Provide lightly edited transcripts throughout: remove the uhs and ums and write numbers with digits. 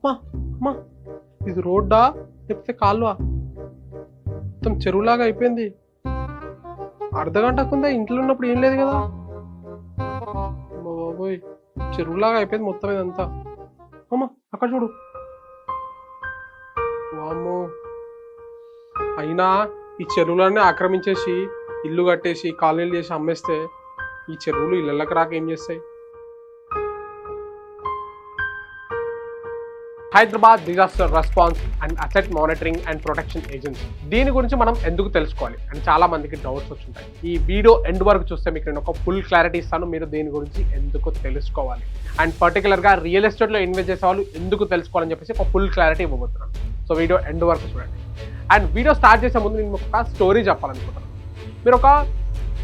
అమ్మా అమ్మా ఇది రోడ్డా లేకపోతే కాలువా? మొత్తం చెరువులాగా అయిపోయింది. అర్ధగంటకుందా ఇంట్లో ఉన్నప్పుడు ఏం లేదు కదా. బాబోయ్ చెరువులాగా అయిపోయింది మొత్తం ఇదంతా. అమ్మా అక్కడ చూడు. వామ్మో, అయినా ఈ చెరువులన్నీ ఆక్రమించేసి ఇల్లు కట్టేసి కాలనీలు చేసి అమ్మేస్తే ఈ చెరువులు ఇళ్ళకి రాక ఏం చేస్తాయి? Hyderabad disaster response and asset monitoring and protection agency, దీని గురించి మనం ఎందుకు తెలుసుకోవాలి అని చాలా మందికి డౌట్స్ వచ్చుంటాయి. ఈ వీడియో ఎండ్ వరకు చూస్తే మీకు నేను ఒక ఫుల్ క్లారిటీ ఇస్తాను, మీరు దీని గురించి ఎందుకు తెలుసుకోవాలి అండ్ పర్టికులర్గా రియల్ ఎస్టేట్లో ఇన్వెస్ట్ చేసే వాళ్ళు ఎందుకు తెలుసుకోవాలని చెప్పేసి ఒక ఫుల్ క్లారిటీ ఇవ్వబోతున్నాను. సో వీడియో ఎండ్ వరకు చూడండి. అండ్ వీడియో స్టార్ట్ చేసే ముందు నేను ఒక స్టోరీ చెప్పాలనుకుంటున్నాను. మీరు ఒక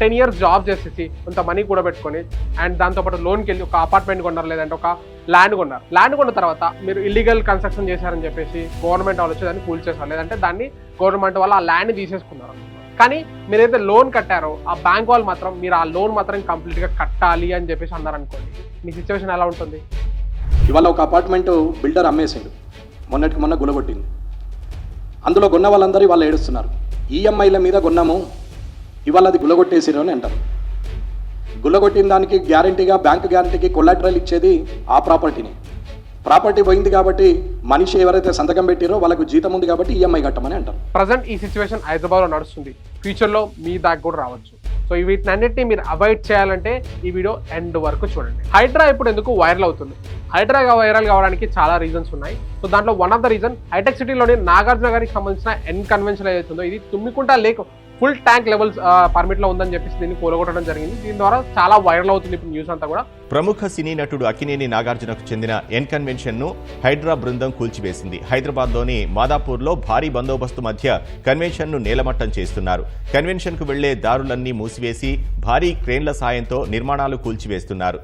10 years జాబ్ చేసేసి కొంత మనీ కూడా పెట్టుకొని అండ్ దాంతోపాటు లోన్కి వెళ్ళి ఒక అపార్ట్మెంట్ కొన్నారు, లేదంటే ఒక ల్యాండ్ కొన్నారు. ల్యాండ్ కొన్న తర్వాత మీరు ఇల్లీగల్ కన్స్ట్రక్షన్ చేశారని చెప్పేసి గవర్నమెంట్ వాళ్ళు వచ్చి దాన్ని కూల్ చేశారు, లేదంటే దాన్ని గవర్నమెంట్ వాళ్ళు ఆ ల్యాండ్ తీసేసుకున్నారు. కానీ మీరైతే లోన్ కట్టారో ఆ బ్యాంక్ వాళ్ళు మాత్రం మీరు ఆ లోన్ మాత్రం కంప్లీట్గా కట్టాలి అని చెప్పేసి అన్నారనుకోండి, మీ సిచ్యువేషన్ ఎలా ఉంటుంది? ఇవాళ ఒక అపార్ట్మెంట్ బిల్డర్ అమ్మేసిండు, మొన్నటికి మొన్న గులగొట్టింది. అందులో కొన్న వాళ్ళందరూ ఇవాళ ఏడుస్తున్నారు, ఈఎంఐల మీద కొన్నాము, ఇవాళ అది గులగొట్టేసిరు అని అంటారు. గులగొట్టిన దానికి గ్యారంటీగా బ్యాంక్ గ్యారంటీకి కొలాటరల్ ఇచ్చేది ఆ ప్రాపర్టీని. ప్రాపర్టీ పోయింది కాబట్టి మనిషి ఎవరైతే సంతకం పెట్టారో వాళ్ళకు జీతం ఉంది కాబట్టి ఈఎంఐ కట్టమని అంటారు. ప్రజెంట్ ఈ సిచ్యువేషన్ హైదరాబాద్లో నడుస్తుంది, ఫ్యూచర్లో మీ దాకా కూడా రావచ్చు. సో వీటినన్నిటిని మీరు అవాయిడ్ చేయాలంటే ఈ వీడియో ఎండ్ వరకు చూడండి. హైడ్రా ఇప్పుడు ఎందుకు వైరల్ అవుతుంది? హైడ్రా వైరల్ కావడానికి చాలా రీజన్స్ ఉన్నాయి. సో దాంట్లో one of the reason hitech సిటీలోని నాగార్జున గారికి సంబంధించిన ఎన్ కన్వెన్షన్ ఏదైతుందో ఇది Tummikunta lake full tank levels పర్మిట్లో ఉందని చెప్పేసి దీన్ని కూలగొట్టడం జరిగింది. దీని ద్వారా చాలా వైరల్ అవుతుంది ఇప్పుడు న్యూస్ అంతా కూడా. ప్రముఖ సినీ నటుడు అక్కినేని నాగార్జునకు చెందిన ఎన్ కన్వెన్షన్ ను హైడ్రా బృందం కూల్చివేసింది. హైదరాబాద్లోని మాదాపూర్లో భారీ బందోబస్తు మధ్య కన్వెన్షన్ ను నేలమట్టం చేస్తున్నారు. కన్వెన్షన్ కు వెళ్లే దారులన్నీ మూసివేసి భారీ క్రేన్ల సాయంతో నిర్మాణాలు కూల్చివేస్తున్నారు.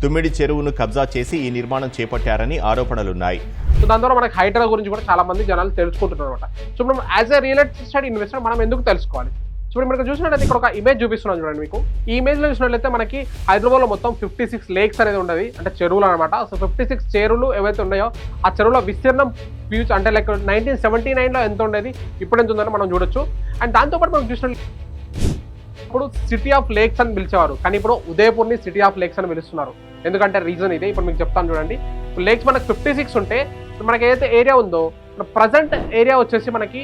తుమ్మిడి చెరువును కబ్జా చేసి ఈ నిర్మాణం చేపట్టారని ఆరోపణలున్నాయి. సో దాని ద్వారా మనకి హైడ్రా గురించి కూడా చాలా మంది జనాలు తెలుసుకుంటున్నారు అనమాట. సో మనం as a real estate investor మనం ఎందుకు తెలుసుకోవాలి? ఇప్పుడు మీరు చూసినట్లయితే ఇక్కడ ఒక ఇమేజ్ చూపిస్తున్నాను చూడండి. మీకు ఈ ఇమేజ్లో చూసినట్లయితే మనకి హైదరాబాద్లో మొత్తం 56 లేక్స్ అనేది ఉండదు, అంటే చెరువులు అనమాట. సో 56 చెరువులు ఏవైతే ఉన్నాయో ఆ చెరువుల విస్తీర్ణం ఫ్యూచర్ అంటే లైక్ 1979లో ఎంత ఉండేది, ఇప్పుడు ఎంత ఉందని మనం చూడొచ్చు. అండ్ దాంతోపాటు మనం చూసినట్లయితే ఇప్పుడు సిటీ ఆఫ్ లేక్స్ అని పిలిచేవారు, కానీ ఇప్పుడు ఉదయపూర్ని సిటీ ఆఫ్ లేక్స్ అని పిలుస్తున్నారు. ఎందుకంటే రీజన్ ఇదే, ఇప్పుడు మీకు చెప్తాను చూడండి. లేక్స్ మనకు 56 ఉంటే మనకి ఏదైతే ఏరియా ఉందో ప్రజెంట్ ఏరియా వచ్చేసి మనకి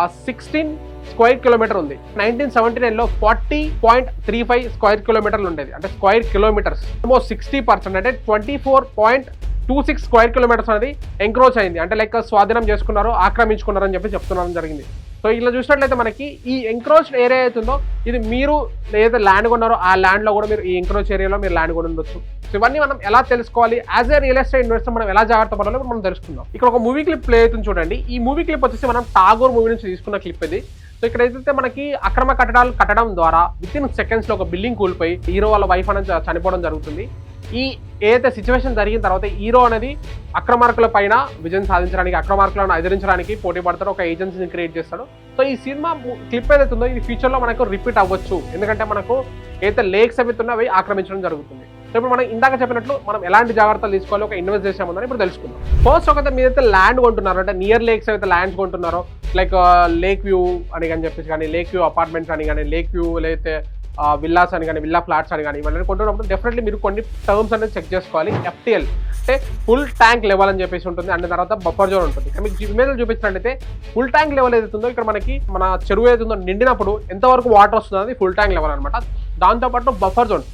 16 స్క్వేర్ కిలోమీటర్ ఉంది. 1979లో 40.35 స్క్వేర్ కిలోమీటర్లు ఉండేది, అంటే స్క్వేర్ కిలోమీటర్స్ ఆల్మోస్ట్ 60% అంటే 24.26 స్క్వేర్ కిలోమీటర్స్ అనేది ఎంక్రోచ్ అయింది, అంటే లైక్ స్వాధీనం చేసుకున్నారు, ఆక్రమించుకున్నారు అని చెప్పి చెప్తున్నాను జరిగింది. సో ఇలా చూసినట్లయితే మనకి ఈ ఎంక్రోచ్డ్ ఏరియా అవుతుందో ఇది మీరు ఏదైతే ల్యాండ్ కొన్నారో ఆ ల్యాండ్లో కూడా మీరు ఈ ఎంక్రోచ్ ఏరియాలో మీరు ల్యాండ్ కొని ఉండొచ్చు. సో ఇవన్నీ మనం ఎలా తెలుసుకోవాలి? As a real estate investor మనం ఎలా జాగ్రత్త పడాలో మనం తెలుసుకుందాం. ఇక్కడ ఒక మూవీ క్లిప్ ప్లే అవుతుంది చూడండి. ఈ మూవీ క్లిప్ వచ్చేసి మనం ఠాగూర్ మూవీ నుంచి తీసుకున్న క్లిప్ ఇది. సో ఇక్కడ ఏదైతే మనకి అక్రమ కట్టడాలు కట్టడం ద్వారా వితిన్ సెకండ్స్లో ఒక బిల్డింగ్ కూలిపోయి హీరో వాళ్ళ వైఫ్ అనేది చనిపోవడం జరుగుతుంది. ఈ ఏదైతే సిచ్యువేషన్ జరిగిన తర్వాత హీరో అనేది అక్రమార్కుల పైన విజయం సాధించడానికి, అక్రమార్కులను ఎదిరించడానికి పోటీ పడతాడు, ఒక ఏజెన్సీని క్రియేట్ చేస్తాడు. సో ఈ సినిమా క్లిప్ ఏదైతే ఉందో ఇది ఫ్యూచర్లో మనకు రిపీట్ అవ్వచ్చు, ఎందుకంటే మనకు ఏదైతే లేక్స్ ఏవైతే అవి ఆక్రమించడం జరుగుతుంది. సో ఇప్పుడు మనం ఇందాక చెప్పినట్లు మనం ఎలాంటి జాగ్రత్తలు తీసుకోవాలి ఒక ఇన్వెస్ట్ చేసామని ఇప్పుడు తెలుసుకుందాం. ఫస్ట్ ఒకైతే మీరైతే ల్యాండ్ కొంటున్నారో, అంటే నియర్ లేక్స్ అయితే ల్యాండ్స్ కొంటున్నారో, లైక్ లేక్ వ్యూ అని కానీ చెప్పేసి కానీ, లేక్ వ్యూ అపార్ట్మెంట్స్ అని కానీ, లేక్ వ్యూ లేకపోతే విల్లాస్ అని కానీ, విల్లా ఫ్లాట్స్ అని కానీ ఇవన్నీ కొంటున్నప్పుడు డెఫినెట్లీ మీరు కొన్ని టర్మ్స్ అనేది చెక్ చేసుకోవాలి. FTL అంటే ఫుల్ ట్యాంక్ లెవెల్ అని చెప్పేసి ఉంటుంది, అండ్ తర్వాత బఫర్ జోన్ ఉంటుంది. మీకు ఇమేజ్లో చూపించినట్లయితే ఫుల్ ట్యాంక్ లెవెల్ ఏదైతుందో ఇక్కడ మనకి మన చెరువు ఏదైతుందో నిండినప్పుడు ఎంతవరకు వాటర్ వస్తుందో అది ఫుల్ ట్యాంక్ లెవెల్ అనమాట. దాంతోపాటు బఫర్ జోన్,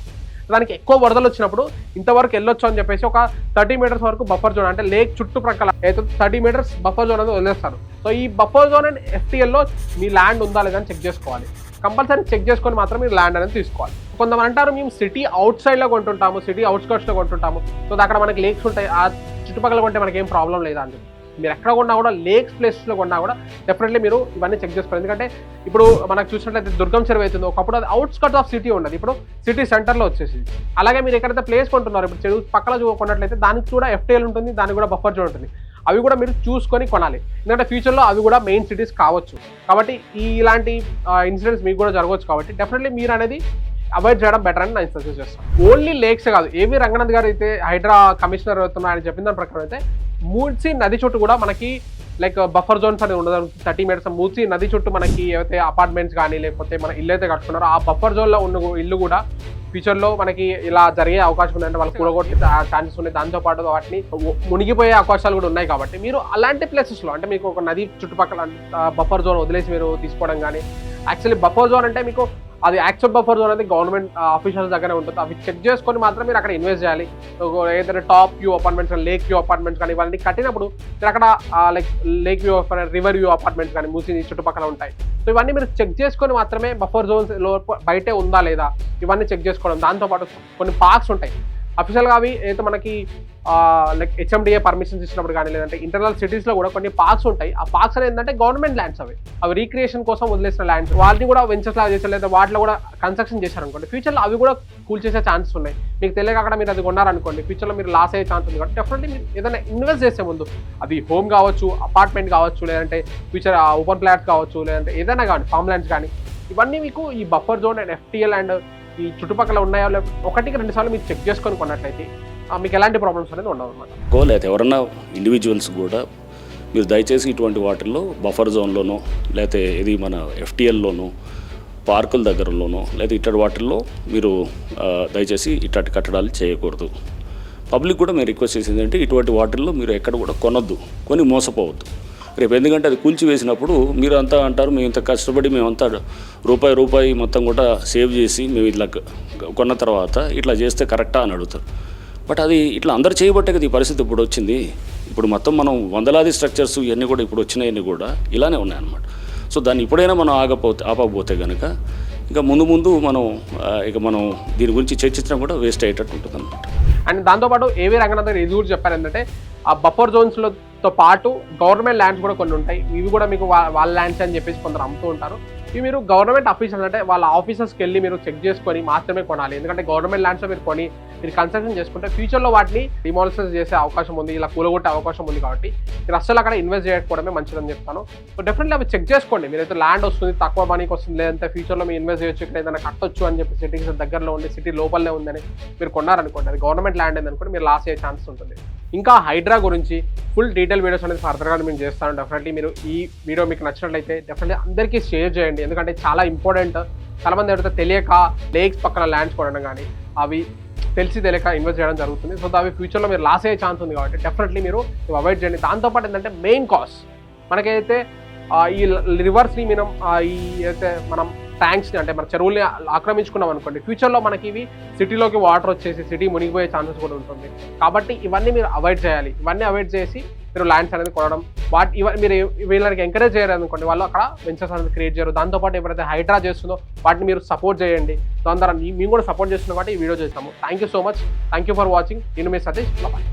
దానికి ఎక్కువ వరదలు వచ్చినప్పుడు ఇంతవరకు వెళ్ళొచ్చు అని చెప్పేసి ఒక 30 మీటర్స్ వరకు బఫర్ జోన్, అంటే లేక్ చుట్టుప్రక్కల అయితే 30 మీటర్స్ బఫర్ జోన్ అనేది వదిలేస్తారు. సో ఈ బఫర్ జోన్ అండ్ FTLలో మీ ల్యాండ్ ఉందా లేదా అని చెక్ చేసుకోవాలి. కంపల్సరీ చెక్ చేసుకొని మాత్రం మీరు ల్యాండ్ అనేది తీసుకోవాలి. కొంతమంది అంటారు మేము సిటీ అవుట్ సైడ్లో కొంటుంటాము, సిటీ అవుట్స్కర్ట్స్లో కొంటుంటాము, సో అక్కడ మనకి లేక్స్ ఉంటాయి, ఆ చుట్టుపక్కల కొంటే మనకి ఏం ప్రాబ్లం లేదా అని. మీరు ఎక్కడ కొన్నా కూడా లేక్స్ ప్లేసెస్లో కొన్నా కూడా డెఫినెట్లీ మీరు ఇవన్నీ చెక్ చేసుకోవాలి. ఎందుకంటే ఇప్పుడు మనకు చూసినట్లయితే దుర్గం చెరువు అవుతుందో ఒకప్పుడు అది అవుట్స్కర్ట్స్ ఆఫ్ సిటీ ఉండదు, ఇప్పుడు సిటీ సెంటర్లో వచ్చేసి. అలాగే మీరు ఎక్కడైతే ప్లేస్ కొంటున్నారు, ఇప్పుడు చెరువు పక్కన కొన్నట్లయితే దానికి కూడా FTL ఉంటుంది, దానికి కూడా బఫర్ జోన్ ఉంటుంది. అవి కూడా మీరు చూసుకొని కొనాలి, ఎందుకంటే ఫ్యూచర్లో అవి కూడా మెయిన్ సిటీస్ కావచ్చు. కాబట్టి ఇలాంటి ఇన్సిడెంట్స్ మీకు కూడా జరగవచ్చు. కాబట్టి డెఫినెట్లీ మీరు అనేది అవాయిడ్ చేయడం బెటర్ అని నేను సజెస్ట్ చేస్తాను. ఓన్లీ లేక్స్ కాదు, ఏవి రంగనాథ్ గారు అయితే హైడ్రా కమిషనర్ అవుతున్నా ఆయన చెప్పిన దాని ప్రకారం అయితే మూసీ నది చుట్టూ కూడా మనకి లైక్ బఫర్ జోన్స్ అనేది ఉండదు 30 మీటర్స్ మూసీ నది చుట్టూ మనకి ఏవైతే అపార్ట్మెంట్స్ కానీ లేకపోతే మన ఇల్లు అయితే కట్టుకున్నారో ఆ బఫర్ జోన్లో ఉన్న ఇల్లు కూడా ఫ్యూచర్లో మనకి ఇలా జరిగే అవకాశం ఉంది, అంటే వాళ్ళు కూడగొట్టే ఛాన్సెస్ ఉన్నాయి. దాంతోపాటు వాటిని మునిగిపోయే అవకాశాలు కూడా ఉన్నాయి. కాబట్టి మీరు అలాంటి ప్లేసెస్లో అంటే మీకు ఒక నది చుట్టుపక్కల బఫర్ జోన్ వదిలేసి మీరు తీసుకోవడం కానీ, యాక్చువల్లీ బఫర్ జోన్ అంటే మీకు అది యాక్చువల్ బఫర్ జోన్ అనేది గవర్నమెంట్ ఆఫీషియల్స్ దగ్గరే ఉంటుంది. అవి చెక్ చేసుకొని మాత్రం మీరు అక్కడ ఇన్వెస్ట్ చేయాలి. ఏదైతే టాప్ వ్యూ అపార్ట్మెంట్స్ కానీ లేక్ వ్యూ అపార్ట్మెంట్స్ కానీ ఇవన్నీ కట్టినప్పుడు మీరు అక్కడ like lake view river view apartments కానీ మూసి చుట్టుపక్కల ఉంటాయి. సో ఇవన్నీ మీరు చెక్ చేసుకొని మాత్రమే బఫర్ జోన్స్ బయటే ఉందా లేదా ఇవన్నీ చెక్ చేసుకోవడం. దాంతోపాటు కొన్ని పార్క్స్ ఉంటాయి అఫీషియల్గా, అవి అయితే మనకి లైక్ హెచ్ఎండిఏ పర్మిషన్స్ ఇచ్చినప్పుడు కానీ లేదంటే ఇంటర్నల్ సిటీస్లో కూడా కొన్ని పార్క్స్ ఉంటాయి. ఆ పార్క్స్ అనేది ఏంటంటే గవర్నమెంట్ ల్యాండ్స్, అవి రీక్రియేషన్ కోసం వదిలేసిన ల్యాండ్స్. వాటిని కూడా వెంచర్స్ లాగా చేశారు లేదా వాటిలో కూడా కన్స్ట్రక్షన్ చేశారనుకోండి, ఫ్యూచర్లో అవి కూడా కూల్ చేసే ఛాన్సెస్ ఉన్నాయి. మీకు తెలియక అక్కడ మీరు అది కొన్నారనుకోండి, ఫ్యూచర్లో మీరు లాస్ అయ్యే ఛాన్స్ ఉంది. కాబట్టి డెఫినెట్లీ మీరు ఏదైనా ఇన్వెస్ట్ చేసే ముందు అది హోమ్ కావచ్చు, అపార్ట్మెంట్ కావచ్చు, లేదంటే ఫ్యూచర్ ఓపెన్ ప్లాట్స్ కావచ్చు, లేదంటే ఏదైనా కానీ ఫామ్ ల్యాండ్స్ కానీ, ఇవన్నీ మీకు ఈ buffer zone and FTL and ఈ చుట్టుపక్కల ఉన్నాయో ఒకటికి 2 సార్లు మీరు చెక్ చేసుకొని కొన్నట్లయితే మీకు ఎలాంటి ప్రాబ్లమ్స్ అనేది ఉండవు అనమాట. లేదా ఎవరన్నా ఇండివిజువల్స్ కూడా మీరు దయచేసి ఇటువంటి వాటిల్లో బఫర్ జోన్లోనో లేకపోతే ఇది మన FTLలోనో పార్కుల దగ్గరలోనో లేదా ఇట్లాంటి వాటిల్లో మీరు దయచేసి ఇట్లాంటి కట్టడాలు చేయకూడదు. పబ్లిక్ కూడా మేము రిక్వెస్ట్ చేసేది ఏంటంటే ఇటువంటి వాటిల్లో మీరు ఎక్కడ కూడా కొనొద్దు, కొని మోసపోవద్దు. రేపు ఎందుకంటే అది కూల్చి వేసినప్పుడు మీరు అంతా అంటారు మేము ఇంత కష్టపడి మేమంతా రూపాయి మొత్తం కూడా సేవ్ చేసి మేము ఇట్లా కొన్న తర్వాత ఇట్లా చేస్తే కరెక్టా అని అడుగుతారు. బట్ అది ఇట్లా అందరు చేయబట్టే కదా ఈ పరిస్థితి ఇప్పుడు వచ్చింది. ఇప్పుడు మొత్తం మనం వందలాది స్ట్రక్చర్స్ ఇవన్నీ కూడా ఇప్పుడు వచ్చినాయన్నీ కూడా ఇలానే ఉన్నాయన్నమాట. సో దాన్ని ఇప్పుడైనా మనం ఆపకపోతే కనుక ఇంకా ముందు మనం దీని గురించి చర్చించడం కూడా వేస్ట్ అయ్యేటట్టు ఉంటుంది అనమాట. అండ్ దాంతోపాటు ఏవీ రంగనాథ్ గారు ఇది కూడా చెప్పారు ఏంటంటే ఆ బఫర్ జోన్స్తో పాటు గవర్నమెంట్ ల్యాండ్స్ కూడా కొన్ని ఉంటాయి. ఇవి కూడా మీకు వాళ్ళ ల్యాండ్స్ అని చెప్పేసి కొందరు అమ్ముతూ ఉంటారు. ఇవి మీరు గవర్నమెంట్ ఆఫీసర్స్ అంటే వాళ్ళ ఆఫీసర్స్కి వెళ్ళి మీరు చెక్ చేసుకొని మాత్రమే కొనాలి. ఎందుకంటే గవర్నమెంట్ ల్యాండ్స్లో మీరు మీరు కన్స్ట్రక్షన్ చేసుకుంటే ఫ్యూచర్లో వాటిని డిమాలిషన్ చేసే అవకాశం ఉంది, ఇలా కూలగొట్టే అవకాశం ఉంది. కాబట్టి మీరు అసలు అక్కడ ఇన్వెస్ట్ చేయకపోవడమే మంచిదని చెప్తాను. సో డెఫినెట్లీ అవి చెక్ చేసుకోండి. మీరైతే ల్యాండ్ వస్తుంది, తక్కువ మనీకి వస్తుంది, లేదంటే ఫ్యూచర్లో మీరు ఇన్వెస్ట్ చేయొచ్చు, ఇక్కడ ఏదైనా కట్టొచ్చు అని చెప్పి సిటీకి దగ్గరలో ఉండి సిటీ లోపలనే ఉందని మీరు కొన్నారనుకోండి, అది గవర్నమెంట్ ల్యాండ్ ఏందనుకోండి మీరు లాస్ అయ్యే ఛాన్సెస్ ఉంటుంది. ఇంకా హైడ్రా గురించి ఫుల్ డీటెయిల్ వీడియోస్ అనేది ఫర్దర్గా మేము చేస్తాను. డెఫినెట్లీ మీరు ఈ వీడియో మీకు నచ్చినట్లయితే డెఫినెట్లీ అందరికీ షేర్ చేయండి. ఎందుకంటే చాలా ఇంపార్టెంట్. చాలామంది ఎవరైతే తెలియక లేక్స్ పక్కన ల్యాండ్స్ కొనడం కానీ అవి తెలియక ఇన్వెస్ట్ చేయడం జరుగుతుంది. సో అవి ఫ్యూచర్లో మీరు లాస్ అయ్యే ఛాన్స్ ఉంది. కాబట్టి డెఫినెట్లీ మీరు అవాయిడ్ చేయండి. దాంతోపాటు ఏంటంటే మెయిన్ కాజ్ మనకైతే ఈ రివర్స్ని మనం ట్యాంక్స్ని అంటే మన చెరువుల్ని ఆక్రమించుకున్నాం అనుకోండి, ఫ్యూచర్లో మనకి ఇవి సిటీలోకి వాటర్ వచ్చేసి సిటీ మునిగిపోయే ఛాన్సెస్ కూడా ఉంటుంది. కాబట్టి ఇవన్నీ మీరు అవాయిడ్ చేయాలి. ఇవన్నీ అవాయిడ్ చేసి మీరు ల్యాండ్స్ అనేది కొనడం, మీరు వీళ్ళకి ఎంకరేజ్ చేయరు అనుకోండి, వాళ్ళు అక్కడ వెంచర్స్ అనేది క్రియేట్ చేయరు. దాంతోపాటు ఎవరైతే హైడ్రా చేస్తుందో వాటిని మీరు సపోర్ట్ చేయండి. దాని ద్వారా మేము కూడా సపోర్ట్ చేస్తున్నాం కాబట్టి ఈ వీడియో చేస్తాము. Thank you so much. Thank you for watching. నేను మీ సతీష్. బాయ్.